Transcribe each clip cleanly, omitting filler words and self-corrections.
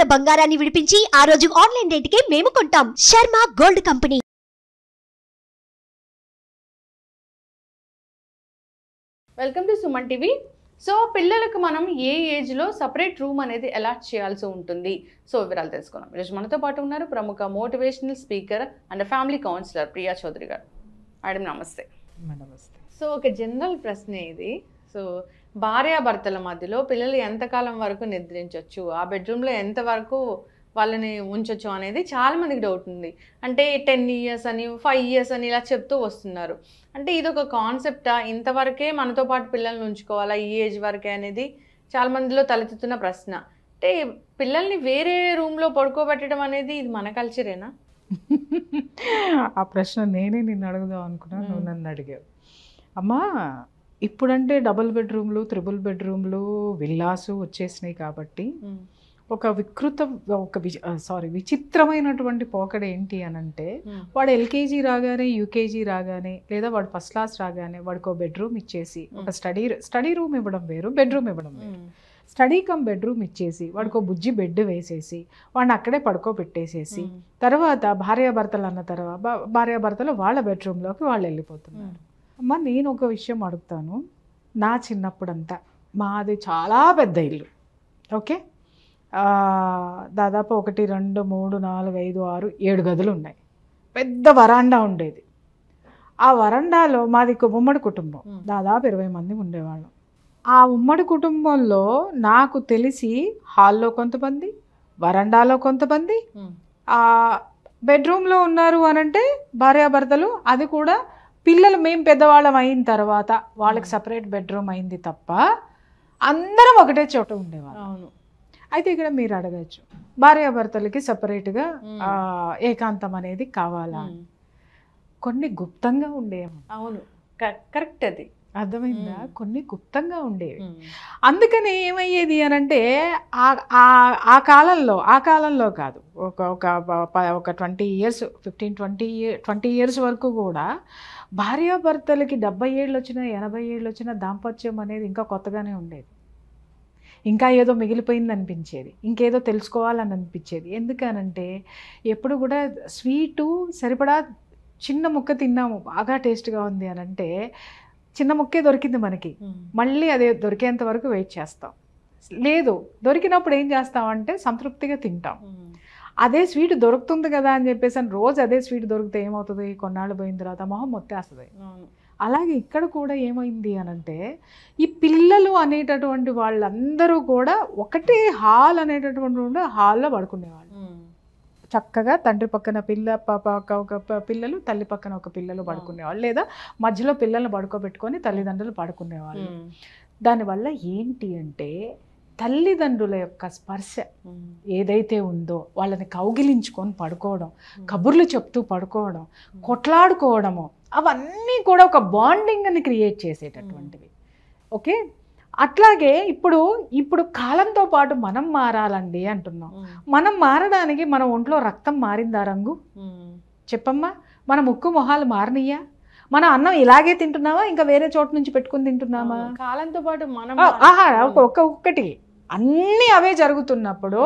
ఉన్న బంగారాన్ని విడిపించి ఆ రోజు ఆన్లైన్ రేటుకే మేము కొంటాం. Sharma gold company. Welcome to Suman TV. So పిల్లలకు మనం ఏ ఏజ్లో సపరేట్ రూమ్ అనేది అలాట్ చేయాల్సి ఉంటుంది, సో వివరాలు తెలుసుకున్నాం. ఈరోజు మనతో పాటు ఉన్నారు ప్రముఖ motivational speaker and family counsellor Priya Chaudhary గారు. మేడం నమస్తే. నమస్తే. సో ఒక జనరల్ ప్రశ్న ఇది. సో భార్యాభర్తల మధ్యలో పిల్లలు ఎంతకాలం వరకు నిద్రించవచ్చు, ఆ బెడ్రూమ్లో ఎంతవరకు వాళ్ళని ఉంచొచ్చు అనేది చాలామందికి డౌట్ ఉంది. అంటే 10 years అని 5 years అని ఇలా చెప్తూ వస్తున్నారు. అంటే ఇది ఒక కాన్సెప్టా, ఇంతవరకే మనతో పాటు పిల్లల్ని ఉంచుకోవాలా ఈ ఏజ్ వరకే అనేది చాలామందిలో తలెత్తుతున్న ప్రశ్న. అంటే పిల్లల్ని వేరే రూమ్లో పడుకోబెట్టడం అనేది ఇది మన కల్చరేనా? ఆ ప్రశ్న నేనే నిన్ను అడుగుదాం అనుకున్నా, నువ్వు నన్ను అడిగావు. అమ్మా, ఇప్పుడంటే డబుల్ బెడ్రూమ్లు, త్రిబుల్ బెడ్రూమ్లు, విల్లాసు వచ్చేసినాయి కాబట్టి ఒక విచిత్రమైనటువంటి పోకడ ఏంటి అని అంటే, వాడు LKG రాగానే, UKG రాగానే, లేదా వాడు ఫస్ట్ క్లాస్ రాగానే వాడికి ఒక బెడ్రూమ్ ఇచ్చేసి, ఒక స్టడీ రూమ్ ఇవ్వడం వేరు, బెడ్రూమ్ ఇవ్వడం వేరు. స్టడీ కమ్ బెడ్రూమ్ ఇచ్చేసి వాడికి ఒక బుజ్జి బెడ్ వేసేసి వాడిని అక్కడే పడుకోబెట్టేసేసి, తర్వాత భార్యాభర్తలు అన్న తర్వాత భార్యాభర్తలు వాళ్ళ బెడ్రూమ్లోకి వాళ్ళు వెళ్ళిపోతున్నారు. అమ్మ, నేను ఒక విషయం అడుగుతాను. నా చిన్నప్పుడంతా మాది చాలా పెద్ద ఇల్లు, ఓకే, దాదాపు 1 2 3 4 5 6 7 గదులు ఉన్నాయి. పెద్ద వరాండా ఉండేది. ఆ వరండాలో మాది ఉమ్మడి కుటుంబం, దాదాపు 20 మంది ఉండేవాళ్ళం. ఆ ఉమ్మడి కుటుంబంలో నాకు తెలిసి హాల్లో కొంతమంది, వరండాలో కొంతమంది, ఆ బెడ్రూమ్లో ఉన్నారు అనంటే భార్యాభర్తలు. అది కూడా పిల్లలు మేము పెద్దవాళ్ళం అయిన తర్వాత వాళ్ళకి సపరేట్ బెడ్రూమ్ అయింది తప్ప అందరం ఒకటే చోట ఉండేవాళ్ళం. అవును. అయితే ఇక్కడ మీరు అడగచ్చు, భార్యాభర్తలకి సపరేట్గా ఏకాంతం అనేది కావాలా? కొన్ని గుప్తంగా ఉండేవి. అవును, కరెక్ట్. అది అర్థమైందా? కొన్ని గుప్తంగా ఉండేవి. అందుకని ఏమయ్యేది అనంటే, ఆ కాలంలో కాదు, ఒక 20 years 15-20 years వరకు కూడా భార్యాభర్తలకి 70 ఏళ్ళు వచ్చినా 80 ఏళ్ళు వచ్చినా దాంపత్యం అనేది ఇంకా కొత్తగానే ఉండేది. ఇంకా ఏదో మిగిలిపోయింది అనిపించేది, ఇంకేదో తెలుసుకోవాలని అనిపించేది. ఎందుకనంటే ఎప్పుడు కూడా స్వీటు సరిపడా చిన్న ముక్క తిన్నాము, బాగా టేస్ట్గా ఉంది అని అంటే చిన్న ముక్కే దొరికింది మనకి, మళ్ళీ అదే దొరికేంత వరకు వెయిట్ చేస్తాం. లేదు, దొరికినప్పుడు ఏం చేస్తామంటే సంతృప్తిగా తింటాం. అదే స్వీట్ దొరుకుతుంది కదా అని చెప్పేసి అని రోజు అదే స్వీట్ దొరికితే ఏమవుతుంది, కొన్నాళ్ళు పోయిన తర్వాత మొహం మొత్తేస్తుంది. అలాగే ఇక్కడ కూడా ఏమైంది అనంటే, ఈ పిల్లలు అనేటటువంటి వాళ్ళందరూ కూడా ఒకటే హాల్ అనేటటువంటి హాల్లో పడుకునేవాళ్ళు. చక్కగా తండ్రి పక్కన ఒక పిల్లలు, తల్లి పక్కన ఒక పిల్లలు పడుకునేవాళ్ళు, లేదా మధ్యలో పిల్లల్ని పడుకోబెట్టుకొని తల్లిదండ్రులు పడుకునేవాళ్ళు. దానివల్ల ఏంటి అంటే, తల్లిదండ్రుల యొక్క స్పర్శ ఏదైతే ఉందో వాళ్ళని కౌగిలించుకొని పడుకోవడం, కబుర్లు చెప్తూ పడుకోవడం, కొట్లాడుకోవడము, అవన్నీ కూడా ఒక బాండింగ్ని క్రియేట్ చేసేటటువంటివి. ఓకే, అట్లాగే ఇప్పుడు కాలంతో పాటు మనం మారాలండి అంటున్నాం. మనం మారడానికి మన ఒంట్లో రక్తం మారిందా రంగు? చెప్పమ్మా, మన ముక్కు మొహాలు మారినయ్యా? మన అన్నం ఇలాగే తింటున్నావా, ఇంకా వేరే చోటు నుంచి పెట్టుకుని తింటున్నామా? కాలంతో పాటు మనం ఒక్కటి అన్నీ అవే జరుగుతున్నప్పుడు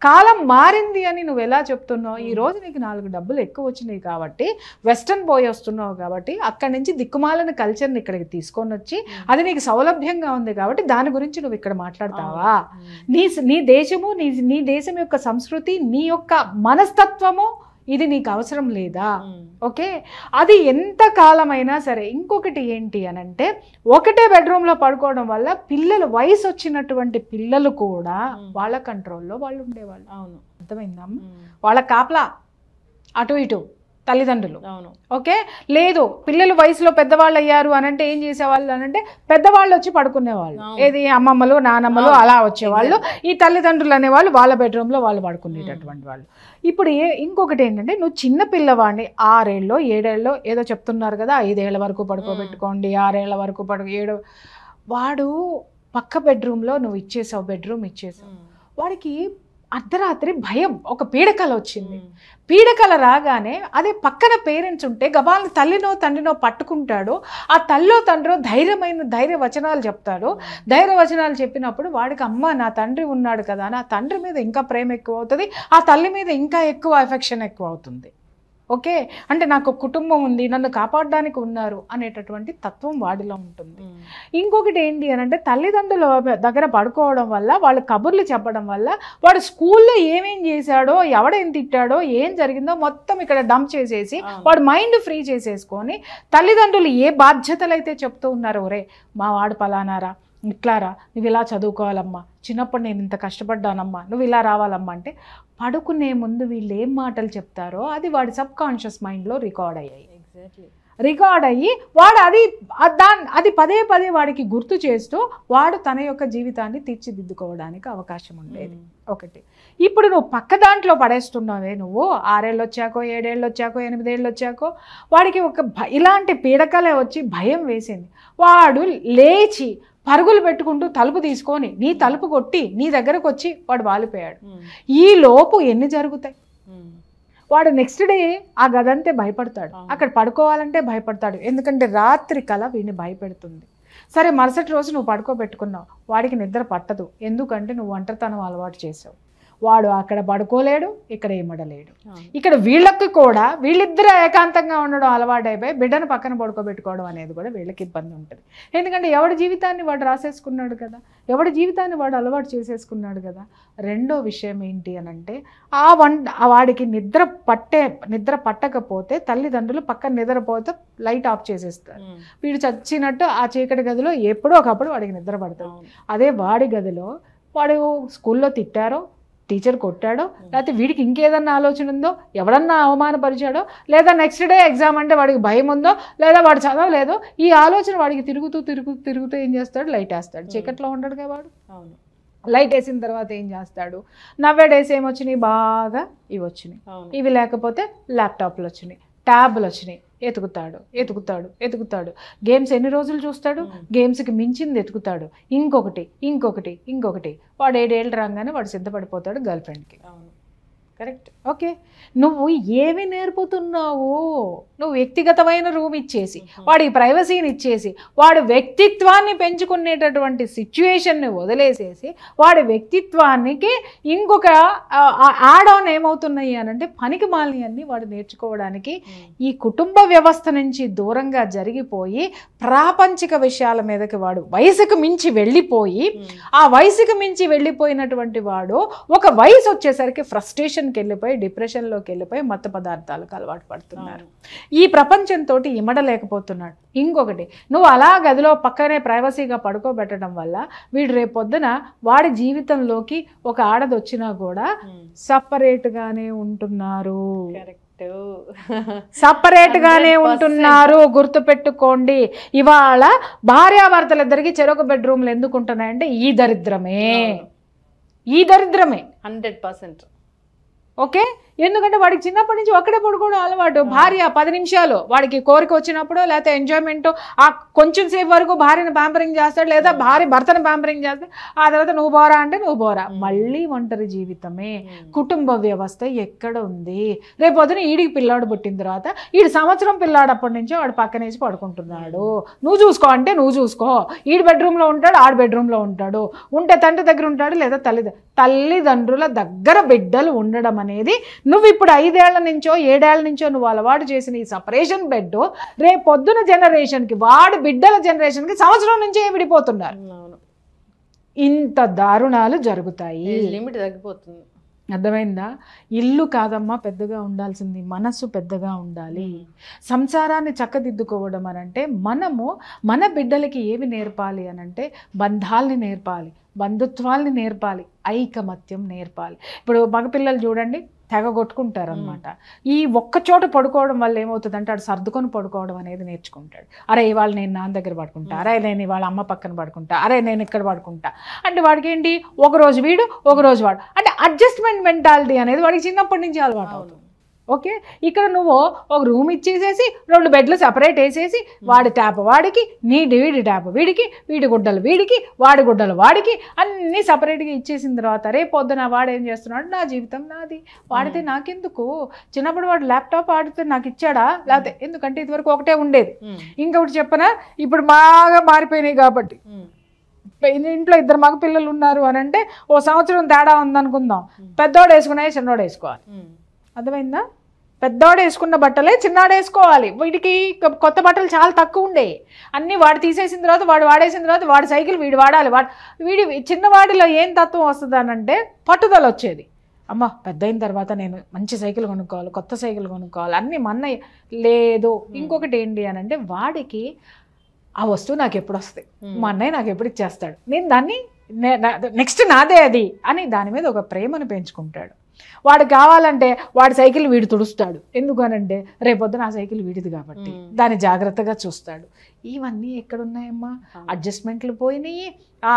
కాలం మారింది అని నువ్వు ఎలా చెప్తున్నావు? ఈ రోజు నీకు 4 డబ్బులు ఎక్కువ వచ్చినాయి కాబట్టి వెస్టర్న్ పోయి వస్తున్నావు కాబట్టి అక్కడి నుంచి దిక్కుమాలని కల్చర్ని ఇక్కడికి తీసుకొని వచ్చి అది నీకు సౌలభ్యంగా ఉంది కాబట్టి దాని గురించి నువ్వు ఇక్కడ మాట్లాడతావా? నీ దేశము, నీ దేశం యొక్క సంస్కృతి, నీ యొక్క మనస్తత్వము ఇది నీకు అవసరం లేదా? ఓకే, అది ఎంత కాలమైనా సరే. ఇంకొకటి ఏంటి అనంటే, ఒకటే బెడ్రూమ్లో పడుకోవడం వల్ల పిల్లలు, వయసు వచ్చినటువంటి పిల్లలు కూడా వాళ్ళ కంట్రోల్లో వాళ్ళు ఉండేవాళ్ళు. అవును, అర్థమైందా? వాళ్ళ కాపలా అటు ఇటు తల్లిదండ్రులు. అవును. ఓకే, లేదు పిల్లలు వయసులో పెద్దవాళ్ళు అయ్యారు అనంటే ఏం చేసేవాళ్ళు అనంటే, పెద్దవాళ్ళు వచ్చి పడుకునేవాళ్ళు. ఏది, అమ్మమ్మలు నానమ్మలు అలా వచ్చేవాళ్ళు. ఈ తల్లిదండ్రులు అనేవాళ్ళు వాళ్ళ బెడ్రూమ్లో వాళ్ళు పడుకునేటటువంటి వాళ్ళు. ఇప్పుడు ఇంకొకటి ఏంటంటే, నువ్వు చిన్న పిల్లవాడిని 6 ఏళ్ళో 7 ఏళ్ళో ఏదో చెప్తున్నారు కదా, 5 ఏళ్ళ వరకు పడుకోబెట్టుకోండి, 6 ఏళ్ళ వరకు 7, వాడు పక్క బెడ్రూమ్లో నువ్వు బెడ్రూమ్ ఇచ్చేసావు, వాడికి అర్ధరాత్రి భయం, ఒక పీడకల వచ్చింది. పీడకల రాగానే అదే పక్కన పేరెంట్స్ ఉంటే గబాల్ని తల్లినో తండ్రినో పట్టుకుంటాడు. ఆ తల్లో తండ్రో ధైర్య వచనాలు చెప్తాడు. ధైర్య వచనాలు చెప్పినప్పుడు వాడికి అమ్మ నా తండ్రి ఉన్నాడు కదా అని ఆ తండ్రి మీద ఇంకా ప్రేమ ఎక్కువ అవుతుంది, ఆ తల్లి మీద ఇంకా ఎక్కువ ఎఫెక్షన్ ఎక్కువ అవుతుంది. ఓకే, అంటే నాకు కుటుంబం ఉంది, నన్ను కాపాడడానికి ఉన్నారు అనేటటువంటి తత్వం వాడిలో ఉంటుంది. ఇంకొకటి ఏంటి అని అంటే తల్లిదండ్రుల దగ్గర పడుకోవడం వల్ల, వాళ్ళు కబుర్లు చెప్పడం వల్ల వాడు స్కూల్లో ఏమేం చేశాడో, ఎవడేం తిట్టాడో, ఏం జరిగిందో మొత్తం ఇక్కడ డంప్ చేసేసి వాడు మైండ్ ఫ్రీ చేసేసుకొని తల్లిదండ్రులు ఏ బాధ్యతలు అయితే చెప్తూ ఉన్నారో, రే మా వాడు పలానారా, ఇట్లారా, నువ్వు ఇలా చదువుకోవాలమ్మా, చిన్నప్పుడు నేను ఇంత కష్టపడ్డానమ్మా, నువ్వు ఇలా రావాలమ్మా అంటే పడుకునే ముందు వీళ్ళు ఏం మాటలు చెప్తారో అది వాడి సబ్ కాన్షియస్ మైండ్లో రికార్డ్ అయ్యాయి. రికార్డ్ అయ్యి వాడు అది పదే పదే వాడికి గుర్తు చేస్తూ వాడు తన యొక్క జీవితాన్ని తీర్చిదిద్దుకోవడానికి అవకాశం ఉండేది. ఒకటి. ఇప్పుడు నువ్వు పక్క దాంట్లో పడేస్తున్నావే, నువ్వు 6 ఏళ్ళు వచ్చాకో 7 ఏళ్ళు వచ్చాకో 8 ఏళ్ళు వచ్చాకో వాడికి ఇలాంటి పీడకలే వచ్చి భయం వేసింది. వాడు లేచి పరుగులు పెట్టుకుంటూ తలుపు తీసుకొని నీ తలుపు కొట్టి నీ దగ్గరకు వచ్చి వాడు వాలిపోయాడు. ఈ లోపు ఎన్ని జరుగుతాయి? వాడు నెక్స్ట్ డే ఆ గదంతే భయపడతాడు, అక్కడ పడుకోవాలంటే భయపడతాడు, ఎందుకంటే రాత్రి కల వీడిని భయపెడుతుంది. సరే మరుసటి రోజు నువ్వు పడుకోబెట్టుకున్నావు, వాడికి నిద్ర పట్టదు, ఎందుకంటే నువ్వు ఒంటరితనం అలవాటు చేసావు. వాడు అక్కడ పడుకోలేడు, ఇక్కడ ఏమడలేడు. ఇక్కడ వీళ్ళకి కూడా వీళ్ళిద్దరూ ఏకాంతంగా ఉండడం అలవాటైపోయి బిడ్డను పక్కన పడుకోబెట్టుకోవడం అనేది కూడా వీళ్ళకి ఇబ్బంది ఉంటుంది. ఎందుకంటే ఎవడి జీవితాన్ని వాడు రాసేసుకున్నాడు కదా, ఎవడి జీవితాన్ని వాడు అలవాటు చేసేసుకున్నాడు కదా. రెండో విషయం ఏంటి అని అంటే వాడికి నిద్ర పట్టకపోతే తల్లిదండ్రులు పక్కన నిద్రపోతే లైట్ ఆఫ్ చేసేస్తారు. వీడు చచ్చినట్టు ఆ చీకటి గదిలో ఎప్పుడో ఒకప్పుడు వాడికి నిద్ర పడుతుంది. అదే వాడి గదిలో వాడు స్కూల్లో తిట్టారో, టీచర్ కొట్టాడో, లేకపోతే వీడికి ఇంకేదన్నా ఆలోచన ఉందో, ఎవడన్నా అవమానపరిచాడో, లేదా నెక్స్ట్ డే ఎగ్జామ్ అంటే వాడికి భయం ఉందో, లేదా వాడు చదవలేదో, ఈ ఆలోచన వాడికి తిరుగుతూ ఏం చేస్తాడు? లైట్ వేస్తాడు. చీకట్లో ఉండడుగా వాడు. లైట్ వేసిన తర్వాత ఏం చేస్తాడు? నవ్వేడేసి ఏమొచ్చినాయి? బాగా ఇవి వచ్చినాయి. ఇవి లేకపోతే ల్యాప్టాప్లు వచ్చినాయి, ట్యాబ్లు వచ్చినాయి. ఎతుకుతాడు. గేమ్స్ ఎన్ని రోజులు చూస్తాడు? గేమ్స్కి మించింది ఎతుకుతాడు. ఇంకొకటి. వాడు 7 ఏళ్ళు రాగానే వాడు సిద్ధపడిపోతాడు గర్ల్ ఫ్రెండ్కి. కరెక్ట్. ఓకే, నువ్వు ఏమి నేర్పుతున్నావు? నువ్వు వ్యక్తిగతమైన రూమ్ ఇచ్చేసి, వాడికి ప్రైవసీని ఇచ్చేసి, వాడి వ్యక్తిత్వాన్ని పెంచుకునేటటువంటి సిచ్యువేషన్ని వదిలేసేసి, వాడి వ్యక్తిత్వానికి ఇంకొక యాడ్ ఆన్ ఏమవుతున్నాయి అనంటే పనికి మాలినవన్నీ వాడు నేర్చుకోవడానికి ఈ కుటుంబ వ్యవస్థ నుంచి దూరంగా జరిగిపోయి ప్రాపంచిక విషయాల మీదకి వాడు వయసుకు మించి వెళ్ళిపోయి, ఆ వయసుకు మించి వెళ్ళిపోయినటువంటి వాడు ఒక వయసు వచ్చేసరికి ఫ్రస్ట్రేషన్కి వెళ్ళిపోయి, డిప్రెషన్లోకి వెళ్ళిపోయి మత్తు పదార్థాలకు అలవాటు పడుతున్నారు. ఈ ప్రపంచంతో ఇమడలేకపోతున్నాడు. ఇంకొకటి, నువ్వు అలా గదిలో పక్కనే ప్రైవసీగా పడుకోబెట్టడం వల్ల వీడు రేపొద్దున వాడి జీవితంలోకి ఒక ఆడది వచ్చినా కూడా సపరేట్గానే ఉంటున్నారు. సపరేట్గానే ఉంటున్నారు. గుర్తుపెట్టుకోండి. ఇవాళ భార్యాభర్తలిద్దరికి చెరొక బెడ్రూమ్లు ఎందుకు ఉంటున్నాయంటే ఈ దరిద్రమే 100%. ఓకే, ఎందుకంటే వాడికి చిన్నప్పటి నుంచి ఒక్కడే పడుకోవడం అలవాటు. భార్య 10 నిమిషాలు వాడికి కోరిక వచ్చినప్పుడు, లేకపోతే ఎంజాయ్మెంట్ ఆ కొంచెం సేపు వరకు భార్యను ప్యాంపరింగ్ చేస్తాడు, లేదా భార్య భర్తను ప్యాంపరింగ్ చేస్తాడు. ఆ తర్వాత నువ్వు పోరా అంటే నువ్వు పోరా. మళ్ళీ ఒంటరి జీవితమే. కుటుంబ వ్యవస్థ ఎక్కడ ఉంది? రేపు పొద్దున ఈడికి పిల్లాడు పుట్టిన తర్వాత ఈడు సంవత్సరం పిల్లాడప్పటి నుంచే వాడు పక్కనేసి పడుకుంటున్నాడు. నువ్వు చూసుకో అంటే నువ్వు చూసుకో. ఈడు బెడ్రూమ్లో ఉంటాడు, ఆడు బెడ్రూమ్లో ఉంటాడు. ఉంటే తండ్రి దగ్గర ఉంటాడు, లేదా తల్లిదండ్రుల దగ్గర బిడ్డలు ఉండడం అనేది నువ్వు ఇప్పుడు 5 ఏళ్ల నుంచో 7 ఏళ్ల నుంచో నువ్వు అలవాటు చేసిన ఈ సపరేషన్ బెడ్ రేపు పొద్దున జనరేషన్కి, వాడు బిడ్డల జనరేషన్కి సంవత్సరం నుంచే విడిపోతున్నారు. ఇంత దారుణాలు జరుగుతాయి. లిమిట్ తగ్గిపోతుంది. అర్థమైందా? ఇల్లు కాదమ్మా పెద్దగా ఉండాల్సింది, మనసు పెద్దగా ఉండాలి. సంసారాన్ని చక్కదిద్దుకోవడం అనంటే మనము మన బిడ్డలకి ఏమి నేర్పాలి అనంటే బంధాలని నేర్పాలి, బంధుత్వాల్ని నేర్పాలి, ఐకమత్యం నేర్పాలి. ఇప్పుడు మగపిల్లలు చూడండి తెగ కొట్టుకుంటారు అనమాట. ఈ ఒక్క చోట పడుకోవడం వల్ల ఏమవుతుందంటే ఆడు సర్దుకొని పడుకోవడం అనేది నేర్చుకుంటాడు. అరే ఇవాళ నేను నాన్న దగ్గర పడుకుంటా, అరే నేను ఇవాళ అమ్మ పక్కన పడుకుంటా, అరే నేను ఇక్కడ పడుకుంటా అంటే వాడికి ఏంటి, ఒకరోజు వీడు ఒకరోజు వాడు అంటే అడ్జస్ట్మెంట్ మెంటాలిటీ అనేది వాడికి చిన్నప్పటి నుంచి అలవాటు అవుతుంది. ఓకే, ఇక్కడ నువ్వు ఒక రూమ్ ఇచ్చేసేసి 2 బెడ్లు సపరేట్ వేసేసి వాడి ట్యాప్ వాడికి, వీడి ట్యాప్ వీడికి, వీడి గుడ్డలు వీడికి, వాడి గుడ్డలు వాడికి అన్నీ సపరేట్గా ఇచ్చేసిన తర్వాత రేపు పొద్దున వాడు ఏం చేస్తున్నాడు, నా జీవితం నాది, వాడితే నాకెందుకు, చిన్నప్పుడు వాడు ల్యాప్టాప్ ఆడితే నాకు ఇచ్చాడా, లేకపోతే ఎందుకంటే ఇదివరకు ఒకటే ఉండేది. ఇంకొకటి చెప్పనా, ఇప్పుడు బాగా మారిపోయినాయి కాబట్టి ఇంట్లో 2 మగ పిల్లలు ఉన్నారు అని అంటే ఓ సంవత్సరం తేడా ఉందనుకుందాం, పెద్దోడు వేసుకున్నాయి చిన్నోడు వేసుకోవాలి. అర్థమైందా? పెద్దోడు వేసుకున్న బట్టలే చిన్నాడు వేసుకోవాలి. వీడికి కొత్త బట్టలు చాలా తక్కువ ఉండేవి, అన్నీ వాడు తీసేసిన తర్వాత వాడు వాడేసిన తర్వాత వాడి సైకిల్ వీడు వాడాలి. వీడి చిన్నవాడిలో ఏం తత్వం వస్తుంది అనంటే పట్టుదల వచ్చేది. అమ్మ పెద్ద అయిన తర్వాత నేను మంచి సైకిల్ కొనుక్కోవాలి, కొత్త సైకిల్ కొనుక్కోవాలి అన్నీ మన్నయ్య లేదు. ఇంకొకటి ఏంటి అని అంటే వాడికి ఆ వస్తువు నాకు ఎప్పుడు వస్తాయి, మా అన్నయ్య నాకు ఎప్పుడు ఇచ్చేస్తాడు, నేను దాన్ని నెక్స్ట్ నాదే అది అని దాని మీద ఒక ప్రేమను పెంచుకుంటాడు. వాడు కావాలంటే వాడి సైకిల్ వీడు తుడుస్తాడు, ఎందుకు అనంటే రేపొద్దున ఆ సైకిల్ వీడిది కాబట్టి దాన్ని జాగ్రత్తగా చూస్తాడు. ఇవన్నీ ఎక్కడున్నాయమ్మా? అడ్జస్ట్మెంట్లు పోయినాయి, ఆ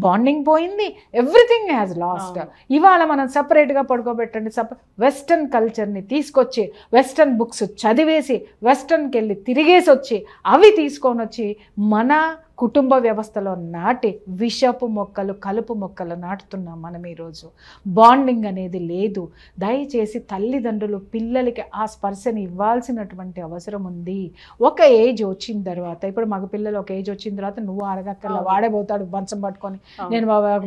బాండింగ్ పోయింది, ఎవ్రీథింగ్ హ్యాస్ లాస్ట్. ఇవాళ మనం సపరేట్గా పడుకోబెట్టండి, వెస్టర్న్ కల్చర్ని తీసుకొచ్చి వెస్టర్న్ బుక్స్ చదివేసి వెస్టర్న్కి వెళ్ళి తిరిగేసి వచ్చి అవి తీసుకొని వచ్చి మన కుటుంబ వ్యవస్థలో నాటి విషపు మొక్కలు, కలుపు మొక్కలు నాటుతున్నాం మనం ఈరోజు. బాండింగ్ అనేది లేదు. దయచేసి తల్లిదండ్రులు పిల్లలకి ఆ స్పర్శని ఇవ్వాల్సినటువంటి అవసరం ఉంది. ఒక ఏజ్ వచ్చిన తర్వాత, ఇప్పుడు మగ పిల్లలు ఒక ఏజ్ వచ్చిన తర్వాత నువ్వు అరగక్కర్లా, వాడేపోతాడు మంచం పట్టుకొని నేను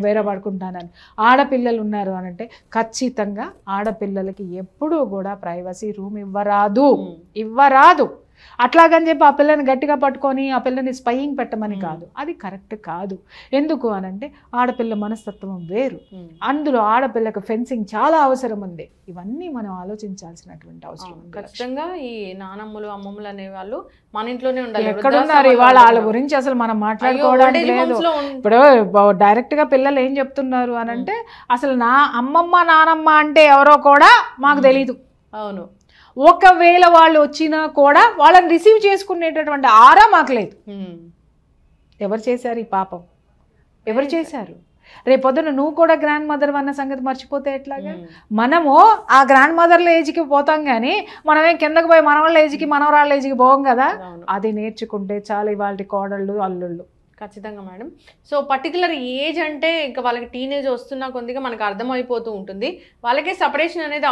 వేరే పడుకుంటానని. ఆడపిల్లలు ఉన్నారు అని అంటే ఖచ్చితంగా ఆడపిల్లలకి ఎప్పుడూ కూడా ప్రైవసీ రూమ్ ఇవ్వరాదు. అట్లాగని చెప్పి ఆ పిల్లని గట్టిగా పట్టుకొని ఆ పిల్లని స్పైయింగ్ పెట్టమని కాదు, అది కరెక్ట్ కాదు. ఎందుకు అనంటే ఆడపిల్ల మనస్తత్వం వేరు, అందులో ఆడపిల్లకు ఫెన్సింగ్ చాలా అవసరం ఉంది. ఇవన్నీ మనం ఆలోచించాల్సినటువంటి అవసరం ఉంది. ఖచ్చితంగా ఈ నానమ్మలు అమ్మమ్మలు అనే వాళ్ళు మన ఇంట్లోనే ఉండాలి. ఎక్కడున్నారు ఇవాళ? వాళ్ళ గురించి అసలు మనం మాట్లాడుకోవడానికి లేదు. ఇప్పుడు డైరెక్ట్ గా పిల్లలు ఏం చెప్తున్నారు అనంటే అసలు నా అమ్మమ్మ నానమ్మ అంటే ఎవరో కూడా మాకు తెలీదు. అవును, ఒకవేళ వాళ్ళు వచ్చినా కూడా వాళ్ళని రిసీవ్ చేసుకునేటటువంటి ఆరా మాకు లేదు. ఎవరు చేశారు ఈ పాపం? ఎవరు చేశారు? రేపొద్దున నువ్వు కూడా గ్రాండ్ మదర్ అన్న సంగతి మర్చిపోతే ఎట్లాగా? మనము ఆ గ్రాండ్ మదర్ల ఏజ్కి పోతాం కానీ మనమేం కిందకి పోయి మనవాళ్ళ ఏజ్కి మనవరాళ్ళ ఏజ్కి పోం కదా. అది నేర్చుకుంటే చాలా ఇవాళ కోడళ్ళు అల్లుళ్ళు. ఖచ్చితంగా మేడం. సో పర్టికులర్ ఏజ్ అంటే ఇంకా వాళ్ళకి టీనేజ్ వస్తున్న కొద్దిగా మనకు అర్థమైపోతూ ఉంటుంది, వాళ్ళకే సపరేషన్ అనేది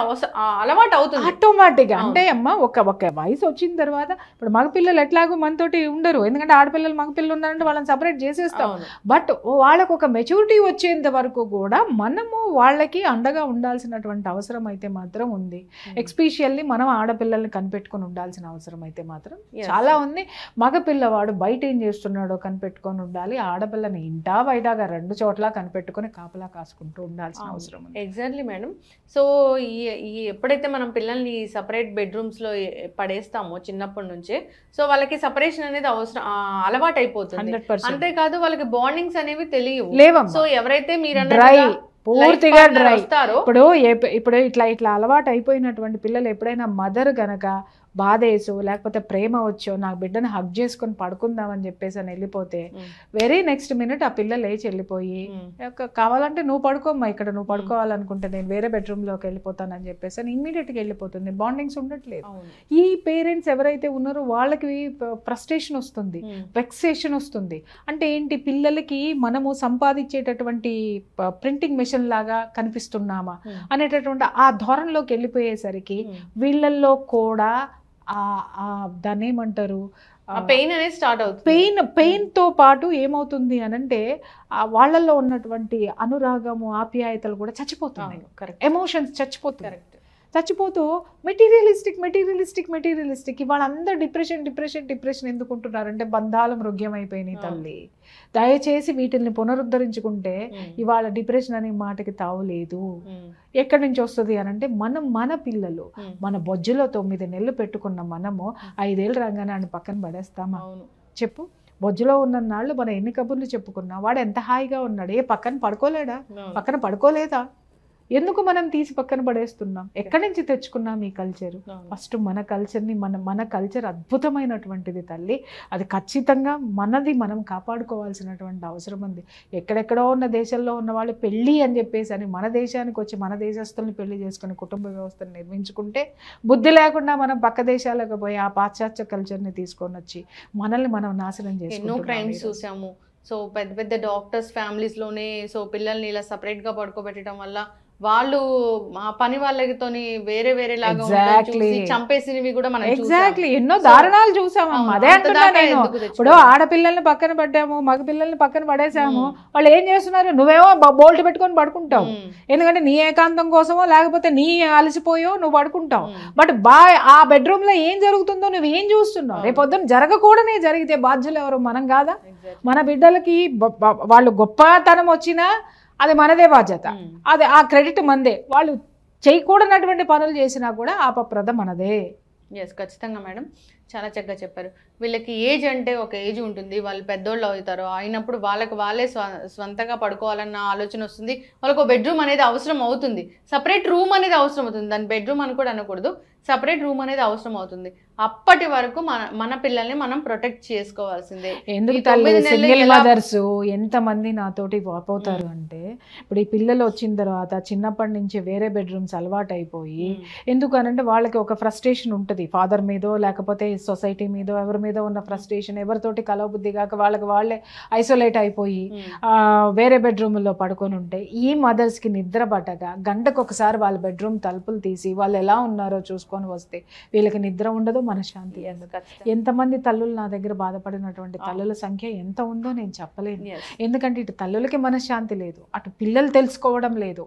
అలవాటు అవుతుంది ఆటోమేటిక్గా. అంటే అమ్మ ఒక వయసు వచ్చిన తర్వాత ఇప్పుడు మగపిల్లలు ఎట్లాగో మనతోటి ఉండరు, ఎందుకంటే ఆడపిల్లలు మగపిల్లలు ఉన్నారంటే వాళ్ళని సపరేట్ చేసేస్తాం. బట్ వాళ్ళకు ఒక మెచ్యూరిటీ వచ్చేంత వరకు కూడా మనము వాళ్ళకి అండగా ఉండాల్సినటువంటి అవసరం అయితే మాత్రం ఉంది. ఎస్పెషల్లీ మనం ఆడపిల్లల్ని కనిపెట్టుకుని ఉండాల్సిన అవసరం అయితే మాత్రం చాలా ఉంది. మగపిల్లవాడు బయట ఏం చేస్తున్నాడో కనిపెట్టుకొని ఉండాలి, ఆడపిల్లని ఇంటా బయటగా 2 చోట్ల కనిపెట్టుకుని కాపలా కాసుకుంటూ ఉండాల్సిన అవసరం ఉంది. Exactly madam. సో ఈ ఎప్పుడైతే మనం పిల్లల్ని సపరేట్ బెడ్రూమ్స్ లో పడేస్తామో చిన్నప్పటి నుంచే, సో వాళ్ళకి సపరేషన్ అనేది అలవాటు అయిపోతుంది. అంతేకాదు వాళ్ళకి బాండింగ్స్ అనేవి తెలియవు. సో ఎవరైతే మీరు పూర్తిగా డ్రై ఇప్పుడు ఇట్లా అలవాటు అయిపోయినటువంటి పిల్లలు ఎప్పుడైనా మదర్ గనక బాధేసో లేకపోతే ప్రేమ వచ్చో నాకు బిడ్డను హగ్ చేసుకొని పడుకుందామని చెప్పేసి అని వెళ్ళిపోతే వెరీ నెక్స్ట్ మినిట్ ఆ పిల్ల లేచి వెళ్ళిపోయి కావాలంటే నువ్వు పడుకోమ్మా, ఇక్కడ నువ్వు పడుకోవాలనుకుంటే నేను వేరే బెడ్రూమ్లోకి వెళ్ళిపోతానని చెప్పేసి అని ఇమ్మీడియట్గా వెళ్ళిపోతుంది. బాండింగ్స్ ఉండట్లేదు. ఈ పేరెంట్స్ ఎవరైతే ఉన్నారో వాళ్ళకి ఫ్రస్ట్రేషన్ వస్తుంది, వెక్సేషన్ వస్తుంది. అంటే ఏంటి, పిల్లలకి మనము సంపాదించేటటువంటి ప్రింటింగ్ మెషిన్ లాగా కనిపిస్తున్నామా అనేటటువంటి ఆ ధోరణిలోకి వెళ్ళిపోయేసరికి వీళ్ళల్లో కూడా దాన్ని ఏమంటారు, పెయిన్ అనేది స్టార్ట్ అవుతుంది. పెయిన్ తో పాటు ఏమవుతుంది అనంటే వాళ్ళల్లో ఉన్నటువంటి అనురాగము ఆప్యాయతలు కూడా చచ్చిపోతున్నాయి. ఎమోషన్స్ చచ్చిపోతూ మెటీరియలిస్టిక్ ఇవాళ అందరు డిప్రెషన్ ఎందుకు ఉంటున్నారంటే బంధాలు మృగ్యమైపోయినాయి. తల్లి దయచేసి వీటిని పునరుద్ధరించుకుంటే ఇవాళ డిప్రెషన్ అనే మాటకి తావులేదు. ఎక్కడి నుంచి వస్తుంది అనంటే మన పిల్లలు మన బొజ్జులో 9 నెలలు పెట్టుకున్న మనము 5 ఏళ్ళు రంగానే పక్కన పడేస్తామా చెప్పు? బొజ్జులో ఉన్న నాళ్ళు మనం ఎన్ని కబుర్లు చెప్పుకున్నా, వాడు ఎంత హాయిగా ఉన్నాడు, పక్కన పడుకోలేదా? ఎందుకు మనం తీసి పక్కన పడేస్తున్నాం? ఎక్కడి నుంచి తెచ్చుకున్నాం ఈ కల్చర్? ఫస్ట్ మన కల్చర్ని మన కల్చర్ అద్భుతమైనటువంటిది తల్లి. అది ఖచ్చితంగా మనది మనం కాపాడుకోవాల్సినటువంటి అవసరం ఉంది. ఎక్కడెక్కడో ఉన్న దేశాల్లో ఉన్న వాళ్ళు పెళ్ళి అని చెప్పేసి అని మన దేశానికి వచ్చి మన దేశస్తుల్ని పెళ్లి చేసుకుని కుటుంబ వ్యవస్థను నిర్మించుకుంటే, బుద్ధి లేకుండా మనం పక్క దేశాలకు పోయి ఆ పాశ్చాత్య కల్చర్ని తీసుకొని వచ్చి మనల్ని మనం నాశనం ఎన్నో చేసుకుంటున్నాం. క్రైమ్స్ చూసాము. సో పెద్ద పెద్ద డాక్టర్స్ ఫ్యామిలీస్లోనే సో పిల్లల్ని ఇలా సపరేట్గా పడుకోబెట్టడం వల్ల వాళ్ళు ఆ పని వాళ్ళతోని వేరే వేరే లాగా Exactly. చంపేసినవి కూడా మనం ఎగ్జాక్ట్లీ ఎన్నో దారుణాలు చూసామమ్మా. అదే అంటున్నా నేను. ఇప్పుడు ఆడపిల్లల్ని పక్కన పడ్డాము, మగ పిల్లల్ని పక్కన పడేసాము, వాళ్ళు ఏం చేస్తున్నారు? నువ్వేమో బోల్ట్ పెట్టుకొని పడుకుంటావు, ఎందుకంటే నీ ఏకాంతం కోసమో లేకపోతే నీ అలసిపోయో నువ్వు పడుకుంటావు. బట్ ఆ బెడ్రూమ్ లో ఏం జరుగుతుందో నువ్వు ఏం చూస్తున్నావు? రేపొద్దున జరగకూడనే జరిగితే బాధ్యులు ఎవరు? మనం కాదా? మన బిడ్డలకి వాళ్ళు గొప్పతనం వచ్చినా అది మనదే బాధ్యత, అది ఆ క్రెడిట్ మనదే. వాళ్ళు చేయకూడనటువంటి పనులు చేసినా కూడా ఆపప్రద మనదే. ఖచ్చితంగా మేడం, చాలా చక్కగా చెప్పారు. వీళ్ళకి ఏజ్ అంటే ఒక ఏజ్ ఉంటుంది, వాళ్ళు పెద్దోళ్ళు అవుతారు, అయినప్పుడు వాళ్ళే స్వంతంగా పడుకోవాలన్న ఆలోచన వస్తుంది. వాళ్ళకు బెడ్రూమ్ అనేది అవసరం అవుతుంది, సపరేట్ రూమ్ అనేది అవసరం అవుతుంది. దాని బెడ్రూమ్ అని కూడా అనకూడదు, సపరేట్ రూమ్ అనేది అవసరం అవుతుంది. అప్పటి వరకు మన పిల్లల్ని మనం ప్రొటెక్ట్ చేసుకోవాల్సిందే. ఎందుకు తల్లి సింగిల్ మదర్స్ ఎంతమంది నాతోటి వాపోతారు అంటే, ఇప్పుడు ఈ పిల్లలు వచ్చిన తర్వాత చిన్నప్పటి నుంచి వేరే బెడ్రూమ్స్ అలవాటు అయిపోయి, ఎందుకనంటే వాళ్ళకి ఒక ఫ్రస్ట్రేషన్ ఉంటుంది, ఫాదర్ మీదో లేకపోతే సొసైటీ మీదో ఎవరి మీద ఉన్న ఫ్రస్ట్రేషన్, ఎవరితోటి కలవబుద్ధి కాక వాళ్ళే ఐసోలేట్ అయిపోయి వేరే బెడ్రూమ్లో పడుకొని ఉంటే, ఈ మదర్స్కి నిద్ర పట్టగా గంటకు ఒకసారి వాళ్ళ బెడ్రూమ్ తలుపులు తీసి వాళ్ళు ఎలా ఉన్నారో చూసుకొని వస్తే వీళ్ళకి నిద్ర ఉండదు, మనశ్శాంతి ఉండదు. ఎంతమంది తల్లులు నా దగ్గర బాధపడినటువంటి తల్లుల సంఖ్య ఎంత ఉందో నేను చెప్పలేను. ఎందుకంటే ఇటు తల్లులకి మనశ్శాంతి లేదు, అటు పిల్లలు తెలుసుకోవడం లేదు.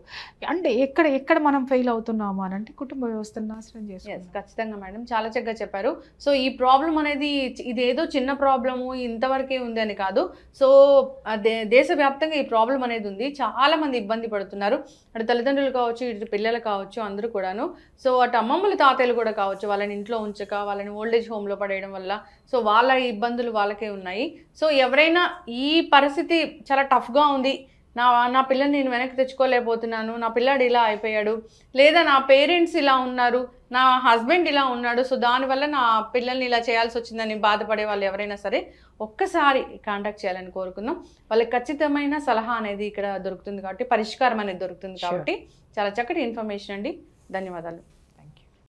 అంటే ఎక్కడ మనం ఫెయిల్ అవుతున్నాము అని అంటే కుటుంబ వ్యవస్థను నాశనం చేస్తున్నాం. ఖచ్చితంగా మేడం, చాలా చక్కగా చెప్పారు. సో ఈ ప్రాబ్లం అనేది ఇదేదో చిన్న ప్రాబ్లము ఇంతవరకే ఉంది అని కాదు. సో దేశవ్యాప్తంగా ఈ ప్రాబ్లం అనేది ఉంది, చాలా మంది ఇబ్బంది పడుతున్నారు. అటు తల్లిదండ్రులు కావచ్చు, ఇటు పిల్లలు కావచ్చు, అందరూ కూడాను. సో అటు అమ్మమ్మలు తాతయ్యలు కూడా కావచ్చు, వాళ్ళని ఇంట్లో ఉంచక వాళ్ళని ఓల్డేజ్ హోమ్లో పడేయడం వల్ల సో వాళ్ళ ఇబ్బందులు వాళ్ళకే ఉన్నాయి. సో ఎవరైనా ఈ పరిస్థితి చాలా టఫ్గా ఉంది, నా పిల్లని నేను వెనక్కి తెచ్చుకోలేకపోతున్నాను, నా పిల్లాడు ఇలా అయిపోయాడు, లేదా నా పేరెంట్స్ ఇలా ఉన్నారు, నా హస్బెండ్ ఇలా ఉన్నాడు, సో దానివల్ల నా పిల్లల్ని ఇలా చేయాల్సి వచ్చిందని బాధపడే వాళ్ళు ఎవరైనా సరే ఒక్కసారి కాంటాక్ట్ చేయాలని కోరుకుందాం. వాళ్ళకి ఖచ్చితమైన సలహా అనేది ఇక్కడ దొరుకుతుంది కాబట్టి, పరిష్కారం అనేది దొరుకుతుంది కాబట్టి చాలా చక్కటి ఇన్ఫర్మేషన్ అండి. ధన్యవాదాలు.